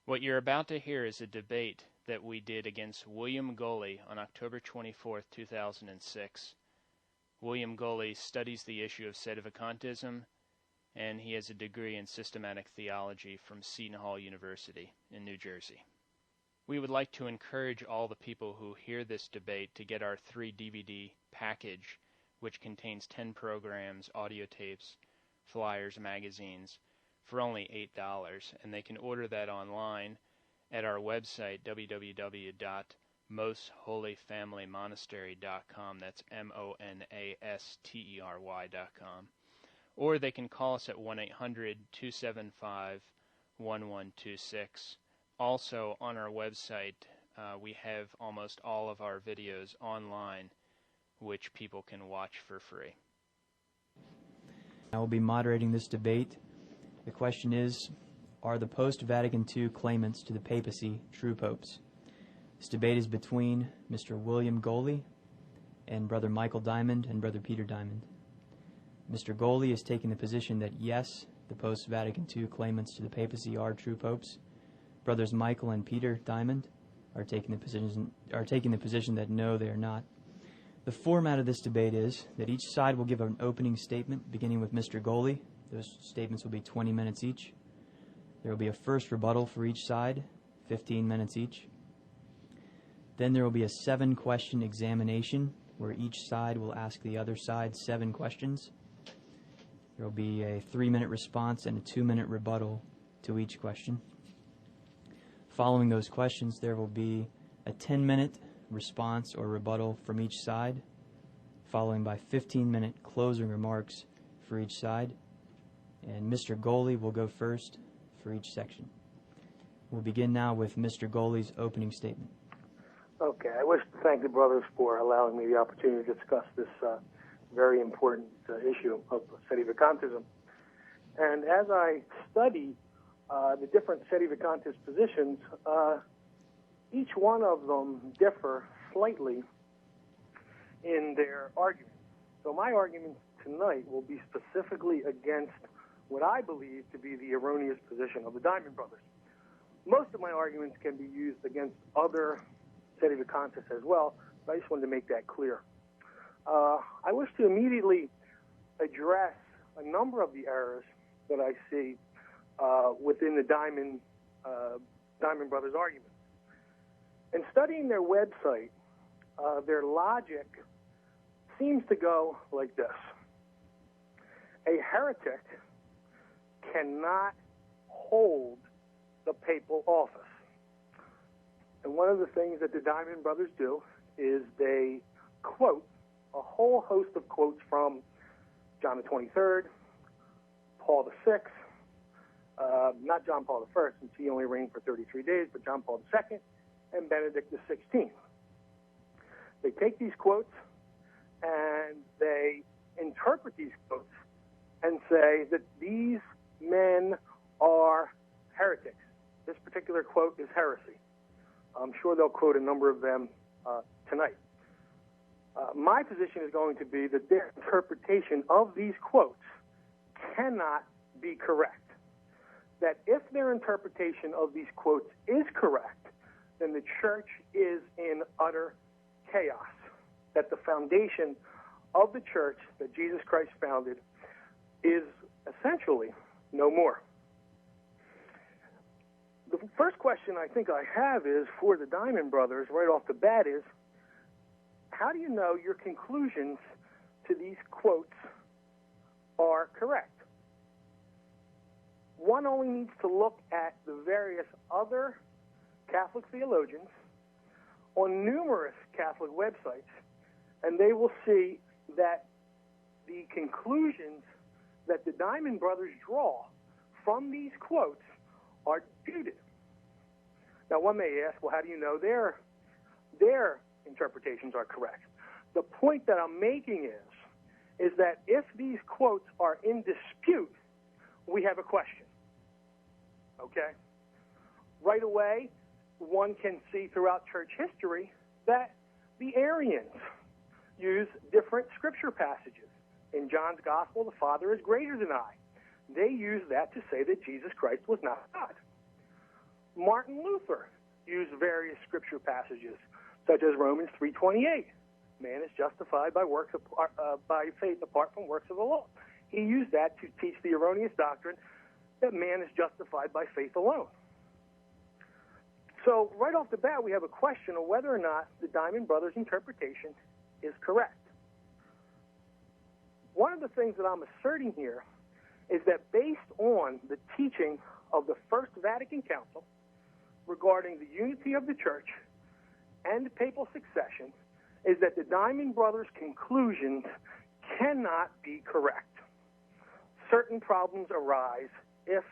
What you're about to hear is a debate that we did against William Goley on October 24, 2006. William Goley studies the issue of Sedevacantism, and he has a degree in systematic theology from Seton Hall University in New Jersey. We would like to encourage all the people who hear this debate to get our 3-DVD package, which contains 10 programs, audio tapes, flyers, magazines, for only $8, and they can order that online at our website, www.mostholyfamilymonastery.com. That's MONASTERY.com. Or they can call us at 1-800-275-1126. Also, on our website, we have almost all of our videos online, which people can watch for free. I will be moderating this debate. The question is, are the post-Vatican II claimants to the papacy true popes? This debate is between Mr. William Goley and Brother Michael Diamond and Brother Peter Diamond. Mr. Goley is taking the position that yes, the post-Vatican II claimants to the papacy are true popes. Brothers Michael and Peter Diamond are taking the position that no, they are not. The format of this debate is that each side will give an opening statement, beginning with Mr. Goley. Those statements will be 20 minutes each. There will be a first rebuttal for each side, 15 minutes each. Then there will be a 7-question examination, where each side will ask the other side 7 questions. There will be a 3-minute response and a 2-minute rebuttal to each question. Following those questions, there will be a 10-minute response or rebuttal from each side, following by 15-minute closing remarks for each side. And Mr. Goley will go first for each section. We'll begin now with Mr. Goley's opening statement. Okay, I wish to thank the brothers for allowing me the opportunity to discuss this very important issue of Sedevacantism. And as I study the different Sedevacantist positions, each one of them differ slightly in their arguments. So my arguments tonight will be specifically against what I believe to be the erroneous position of the Diamond Brothers. Most of my arguments can be used against other Sedevacantists as well, but I just wanted to make that clear. I wish to immediately address a number of the errors that I see within the Diamond Brothers arguments. In studying their website, their logic seems to go like this. A heretic cannot hold the papal office. And one of the things that the Diamond Brothers do is they quote a whole host of quotes from John the 23rd, Paul the 6th, not John Paul the 1st, since he only reigned for 33 days, but John Paul the 2nd and Benedict the 16th. They take these quotes and they interpret these quotes and say that these men are heretics. This particular quote is heresy. I'm sure they'll quote a number of them tonight. My position is going to be that their interpretation of these quotes cannot be correct. That if their interpretation of these quotes is correct, then the church is in utter chaos. That the foundation of the church that Jesus Christ founded is essentially no more. The first question I think I have is for the Diamond Brothers right off the bat is, how do you know your conclusions to these quotes are correct? One only needs to look at the various other Catholic theologians on numerous Catholic websites, and they will see that the conclusions that the Diamond Brothers draw from these quotes are disputed. Now, one may ask, well, how do you know their interpretations are correct? The point that I'm making is that if these quotes are in dispute, we have a question. Okay? Right away, one can see throughout church history that the Arians use different scripture passages. In John's Gospel, the Father is greater than I. They use that to say that Jesus Christ was not God. Martin Luther used various scripture passages, such as Romans 3:28. Man is justified by works by faith apart from works of the law. He used that to teach the erroneous doctrine that man is justified by faith alone. So right off the bat, we have a question of whether or not the Diamond Brothers' interpretation is correct. One of the things that I'm asserting here is that based on the teaching of the First Vatican Council regarding the unity of the Church and papal succession, is that the Diamond Brothers' conclusions cannot be correct. Certain problems arise if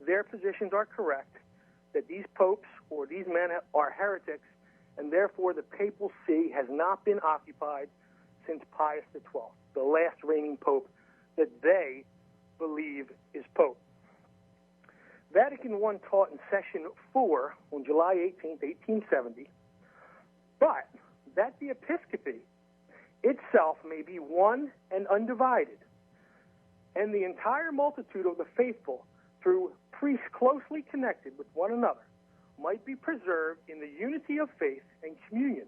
their positions are correct, that these popes or these men are heretics, and therefore the papal see has not been occupied since Pius XII, the last reigning pope that they believe is pope. Vatican I taught in Session 4 on July 18, 1870, but that the episcopacy itself may be one and undivided, and the entire multitude of the faithful, through priests closely connected with one another, might be preserved in the unity of faith and communion,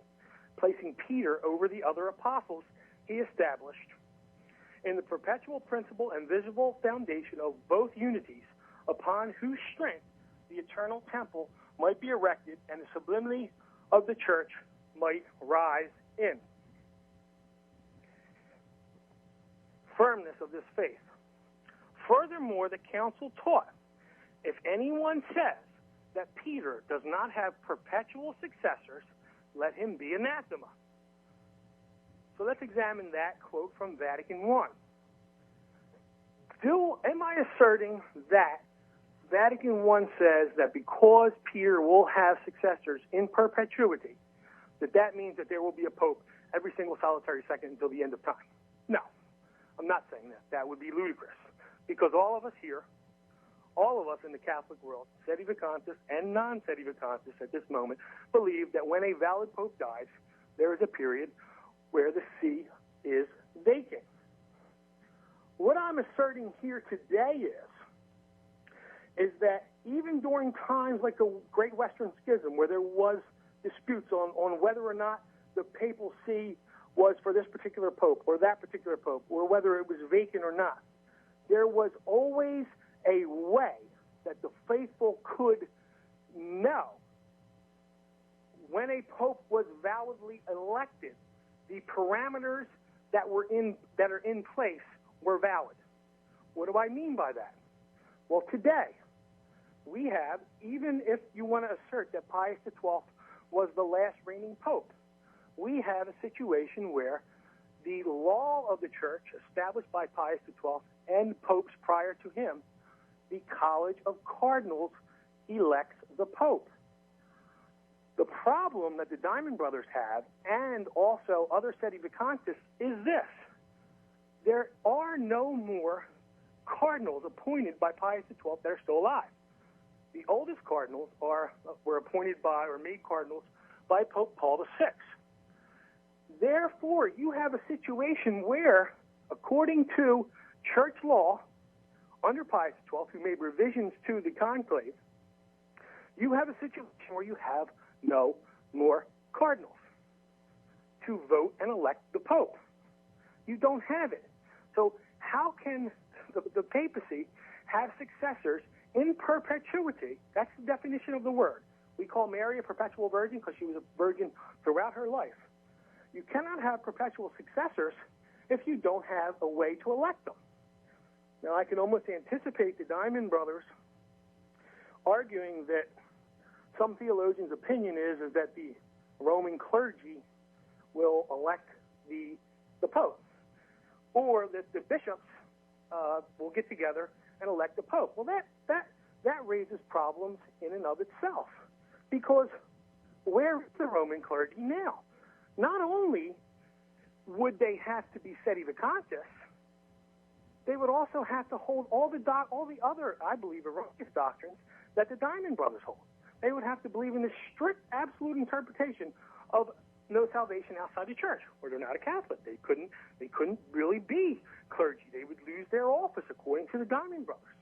placing Peter over the other apostles he established, in the perpetual principle and visible foundation of both unities, upon whose strength the eternal temple might be erected and the sublimity of the church might rise in. Firmness of this faith. Furthermore, the council taught, if anyone says that Peter does not have perpetual successors, let him be anathema. So let's examine that quote from Vatican I. Am I asserting that Vatican I says that because Peter will have successors in perpetuity, that means that there will be a pope every single solitary second until the end of time? No, I'm not saying that. That would be ludicrous. Because all of us here, all of us in the Catholic world, Sedevacantists and non-Sedevacantists at this moment, believe that when a valid pope dies, there is a period where the see is vacant. What I'm asserting here today is that even during times like the Great Western Schism, where there was disputes on whether or not the papal see was for this particular pope or that particular pope, or whether it was vacant or not, there was always a way that the faithful could know when a pope was validly elected. The parameters that are in place were valid. What do I mean by that? Well, today we have, even if you want to assert that Pius XII was the last reigning pope, we have a situation where the law of the church established by Pius XII and popes prior to him, the College of Cardinals elects the pope. The problem that the Diamond Brothers have, and also other Sedevacantists, is this. There are no more cardinals appointed by Pius XII that are still alive. The oldest cardinals were appointed by or made cardinals by Pope Paul VI. Therefore, you have a situation where, according to church law, under Pius XII, who made revisions to the conclave, you have a situation where you have no more cardinals to vote and elect the Pope. You don't have it. So how can the papacy have successors in perpetuity? That's the definition of the word. We call Mary a perpetual virgin because she was a virgin throughout her life. You cannot have perpetual successors if you don't have a way to elect them. Now, I can almost anticipate the Diamond Brothers arguing that some theologians' opinion is that the Roman clergy will elect the Pope, or that the bishops will get together and elect the Pope. Well, that raises problems in and of itself, because where is the Roman clergy now? Not only would they have to be Sedevacantists, they would also have to hold all the other, I believe, erroneous doctrines that the Diamond Brothers hold. They would have to believe in the strict, absolute interpretation of no salvation outside the church, or they're not a Catholic. They couldn't really be clergy. They would lose their office according to the Diamond Brothers.